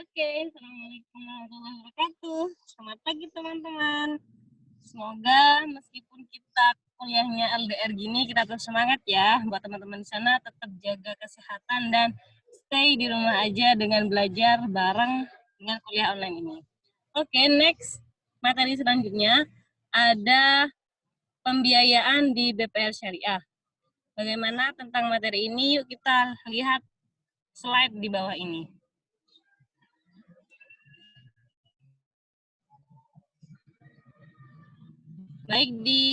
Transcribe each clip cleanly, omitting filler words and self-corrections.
Oke, Assalamualaikum warahmatullahi wabarakatuh. Selamat pagi teman-teman. Semoga meskipun kita kuliahnya LDR gini, kita terus semangat ya. Buat teman-teman di sana tetap jaga kesehatan dan stay di rumah aja dengan belajar bareng dengan kuliah online ini. Oke, next materi selanjutnya ada pembiayaan di BPR Syariah. Bagaimana tentang materi ini? Yuk kita lihat slide di bawah ini. Baik, di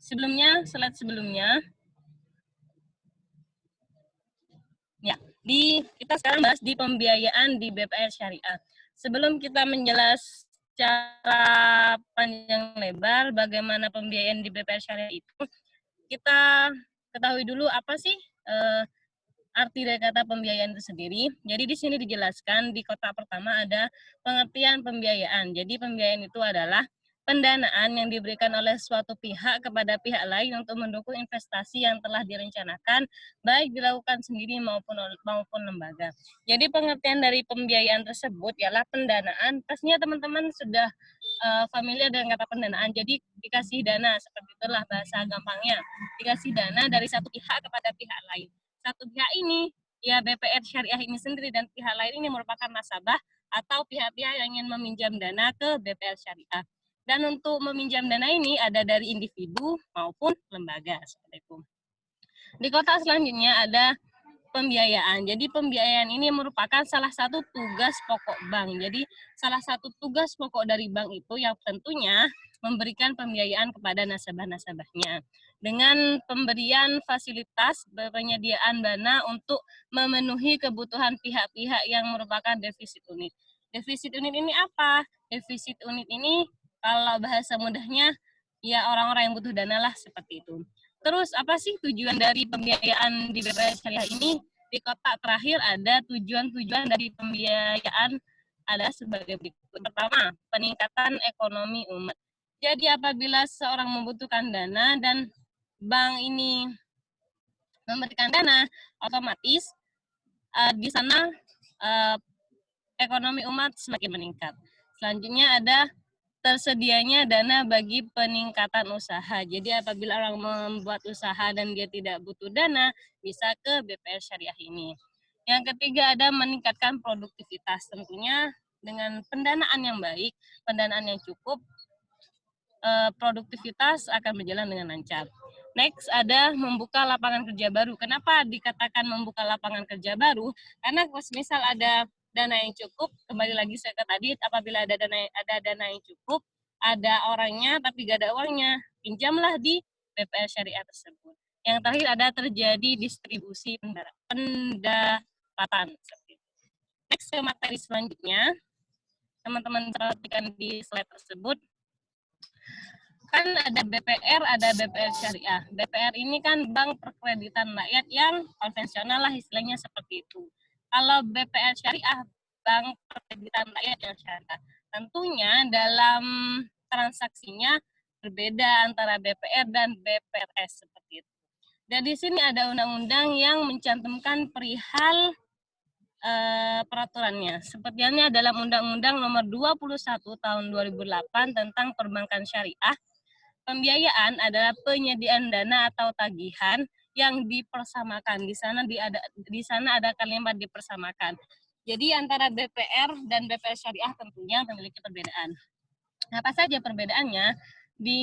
slide sebelumnya, ya, kita sekarang bahas di pembiayaan di BPR Syariah. Sebelum kita menjelaskan secara panjang lebar bagaimana pembiayaan di BPR Syariah itu, kita ketahui dulu apa sih arti dari kata pembiayaan itu sendiri. Jadi di sini dijelaskan di kotak pertama ada pengertian pembiayaan. Jadi pembiayaan itu adalah pendanaan yang diberikan oleh suatu pihak kepada pihak lain untuk mendukung investasi yang telah direncanakan, baik dilakukan sendiri maupun lembaga. Jadi pengertian dari pembiayaan tersebut ialah pendanaan. Pastinya teman-teman sudah familiar dengan kata pendanaan. Jadi dikasih dana, seperti itulah bahasa gampangnya. Dikasih dana dari satu pihak kepada pihak lain. Satu pihak ini, ya BPR Syariah ini sendiri, dan pihak lain ini merupakan nasabah atau pihak-pihak yang ingin meminjam dana ke BPR Syariah. Dan untuk meminjam dana ini ada dari individu maupun lembaga, seperti itu. Di kotak selanjutnya ada pembiayaan. Jadi pembiayaan ini merupakan salah satu tugas pokok bank. Jadi salah satu tugas pokok dari bank itu yang tentunya memberikan pembiayaan kepada nasabah-nasabahnya dengan pemberian fasilitas penyediaan dana untuk memenuhi kebutuhan pihak-pihak yang merupakan defisit unit. Defisit unit ini apa? Defisit unit ini kalau bahasa mudahnya ya orang-orang yang butuh dana lah, seperti itu. Terus apa sih tujuan dari pembiayaan di BPR Syariah ini? Di kotak terakhir ada tujuan-tujuan dari pembiayaan ada sebagai berikut. Pertama, peningkatan ekonomi umat. Jadi apabila seorang membutuhkan dana dan bank ini memberikan dana, otomatis di sana ekonomi umat semakin meningkat. Selanjutnya ada tersedianya dana bagi peningkatan usaha. Jadi apabila orang membuat usaha dan dia tidak butuh dana, bisa ke BPR Syariah ini. Yang ketiga ada meningkatkan produktivitas. Tentunya dengan pendanaan yang baik, pendanaan yang cukup, produktivitas akan berjalan dengan lancar. Next ada membuka lapangan kerja baru. Kenapa dikatakan membuka lapangan kerja baru? Karena misal ada dana yang cukup, kembali lagi saya ke tadi, apabila ada dana yang cukup, ada orangnya tapi gak ada uangnya, pinjamlah di BPR Syariah tersebut. Yang terakhir ada terjadi distribusi pendapatan. Next ke materi selanjutnya, teman-teman perhatikan di slide tersebut. Kan ada BPR, ada BPR Syariah. BPR ini kan bank perkreditan rakyat yang konvensional lah istilahnya, seperti itu. Kalau BPR Syariah, bank perkreditan rakyat yang syariah. Tentunya dalam transaksinya berbeda antara BPR dan BPRS, seperti itu. Dan di sini ada undang-undang yang mencantumkan perihal peraturannya. Sepertinya dalam Undang-Undang Nomor 21 Tahun 2008 tentang Perbankan Syariah, pembiayaan adalah penyediaan dana atau tagihan yang dipersamakan. Di sana ada kalimat dipersamakan. Jadi antara BPR dan BPR Syariah tentunya memiliki perbedaan. Apa saja perbedaannya? Di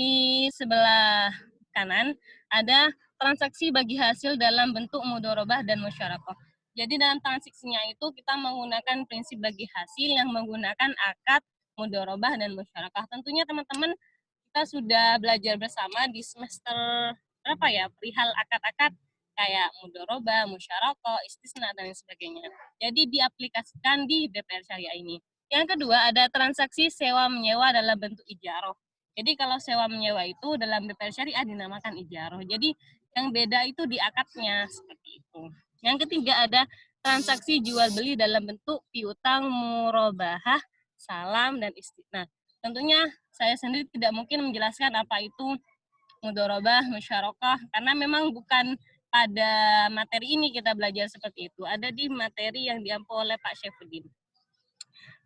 sebelah kanan ada transaksi bagi hasil dalam bentuk mudharabah dan musyarakah. Jadi dalam transaksinya itu kita menggunakan prinsip bagi hasil yang menggunakan akad, mudharabah, dan musyarakah. Tentunya teman-teman kita sudah belajar bersama di semester berapa ya, perihal akad-akad kayak mudharabah, musyarakah, istisna, dan sebagainya. Jadi diaplikasikan di BPR Syariah ini. Yang kedua ada transaksi sewa menyewa dalam bentuk ijarah. Jadi kalau sewa menyewa itu dalam BPR Syariah dinamakan ijarah. Jadi yang beda itu di akadnya, seperti itu. Yang ketiga ada transaksi jual beli dalam bentuk piutang, murabahah, salam, dan istisna. Tentunya saya sendiri tidak mungkin menjelaskan apa itu mudharabah, musyarakah, karena memang bukan pada materi ini kita belajar seperti itu. Ada di materi yang diampu oleh Pak Syafruddin.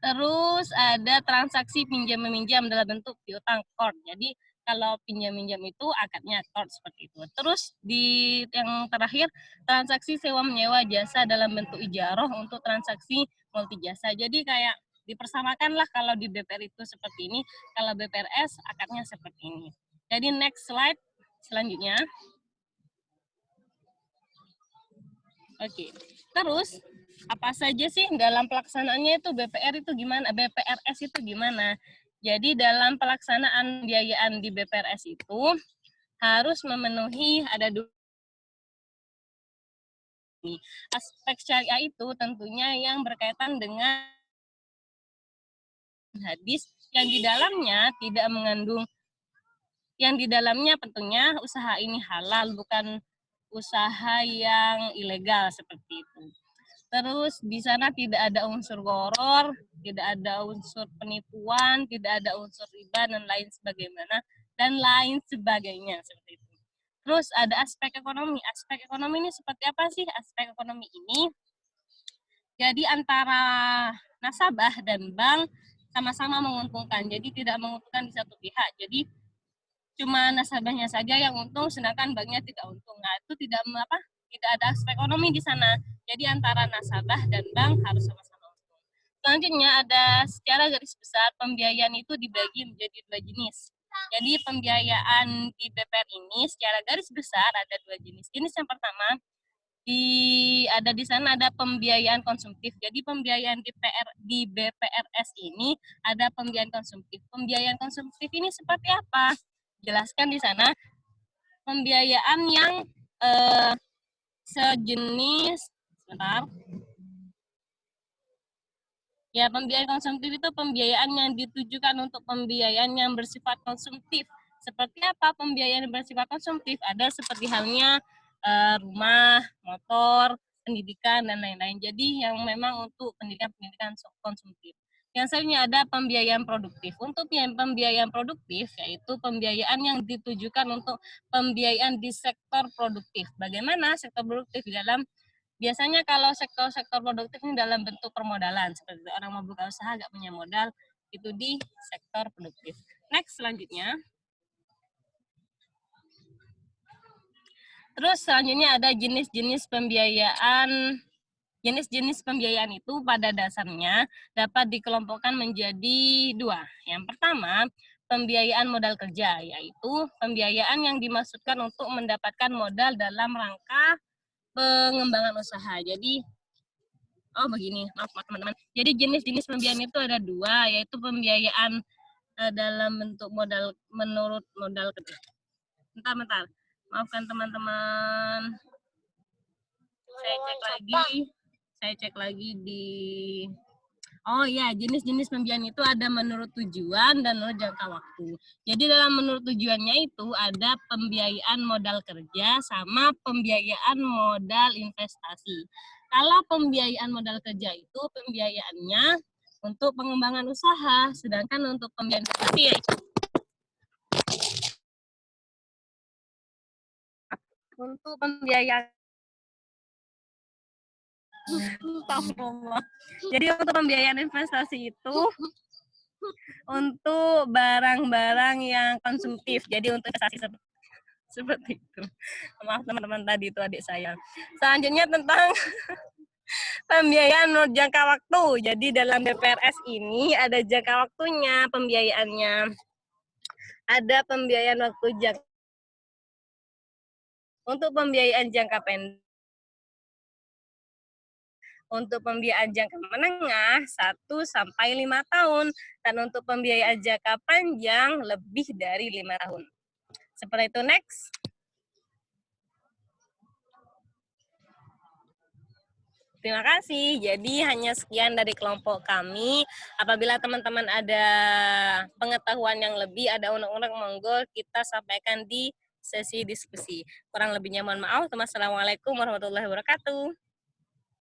Terus ada transaksi pinjam-meminjam dalam bentuk piutang kord. Jadi kalau pinjam-minjam itu akadnya kord seperti itu. Terus di yang terakhir transaksi sewa-menyewa jasa dalam bentuk ijaroh untuk transaksi multi jasa. Jadi kayak dipersamakan lah kalau di BPR itu seperti ini, kalau BPRS akadnya seperti ini. Jadi next slide selanjutnya. Oke, terus apa saja sih dalam pelaksanaannya itu BPR itu gimana? BPRS itu gimana? Jadi dalam pelaksanaan pembiayaan di BPRS itu harus memenuhi ada dua aspek syariah itu tentunya yang berkaitan dengan hadis yang di dalamnya tidak mengandung yang di dalamnya tentunya usaha ini halal bukan usaha yang ilegal seperti itu. Terus di sana tidak ada unsur goror, tidak ada unsur penipuan, tidak ada unsur riba dan lain sebagainya seperti itu. Terus ada aspek ekonomi. Aspek ekonomi ini seperti apa sih? Aspek ekonomi ini jadi antara nasabah dan bank sama-sama menguntungkan. Jadi tidak menguntungkan di satu pihak. Jadi cuma nasabahnya saja yang untung, sedangkan banknya tidak untung. Nah, itu tidak ada aspek ekonomi di sana. Jadi antara nasabah dan bank harus sama-sama untung. Selanjutnya ada secara garis besar pembiayaan itu dibagi menjadi dua jenis. Jadi pembiayaan di BPR ini secara garis besar ada dua jenis. Jenis yang pertama ada di sana ada pembiayaan konsumtif. Jadi pembiayaan di BPRS ini ada pembiayaan konsumtif. Pembiayaan konsumtif ini seperti apa? Jelaskan di sana pembiayaan yang sejenis ya, pembiayaan konsumtif itu pembiayaan yang ditujukan untuk pembiayaan yang bersifat konsumtif. Seperti apa pembiayaan yang bersifat konsumtif? Ada seperti halnya rumah, motor, pendidikan dan lain-lain. Jadi yang memang untuk pendidikan konsumtif. Yang selanjutnya ada pembiayaan produktif. Untuk pembiayaan produktif yaitu pembiayaan yang ditujukan untuk pembiayaan di sektor produktif. Bagaimana sektor produktif di dalam biasanya kalau sektor-sektor produktif ini dalam bentuk permodalan, seperti orang mau buka usaha nggak punya modal, itu di sektor produktif. Next selanjutnya. Terus selanjutnya ada jenis-jenis pembiayaan. Jenis-jenis pembiayaan itu pada dasarnya dapat dikelompokkan menjadi dua. Yang pertama, pembiayaan modal kerja, yaitu pembiayaan yang dimaksudkan untuk mendapatkan modal dalam rangka pengembangan usaha. Jadi, begini, maaf teman-teman. Jadi jenis-jenis pembiayaan itu ada dua, yaitu pembiayaan dalam bentuk modal menurut modal kerja. Bentar. Maafkan teman-teman. Saya cek lagi di jenis-jenis pembiayaan itu ada menurut tujuan dan menurut jangka waktu. Jadi dalam menurut tujuannya itu ada pembiayaan modal kerja sama pembiayaan modal investasi. Kalau pembiayaan modal kerja itu pembiayaannya untuk pengembangan usaha, sedangkan untuk pembiayaan investasi yaitu untuk pembiayaan Jadi untuk pembiayaan investasi itu untuk barang-barang yang konsumtif. Jadi untuk investasi seperti itu. Maaf teman-teman, tadi itu adik saya. Selanjutnya tentang pembiayaan menurut jangka waktu. Jadi dalam BPRS ini ada jangka waktunya pembiayaannya. Ada pembiayaan waktu untuk pembiayaan jangka pendek. Untuk pembiayaan jangka menengah 1 sampai 5 tahun dan untuk pembiayaan jangka panjang lebih dari 5 tahun. Seperti itu, next. Terima kasih. Jadi hanya sekian dari kelompok kami. Apabila teman-teman ada pengetahuan yang lebih, ada unek-unek, monggo kita sampaikan di sesi diskusi. Kurang lebihnya mohon maaf. Wassalamualaikum warahmatullahi wabarakatuh.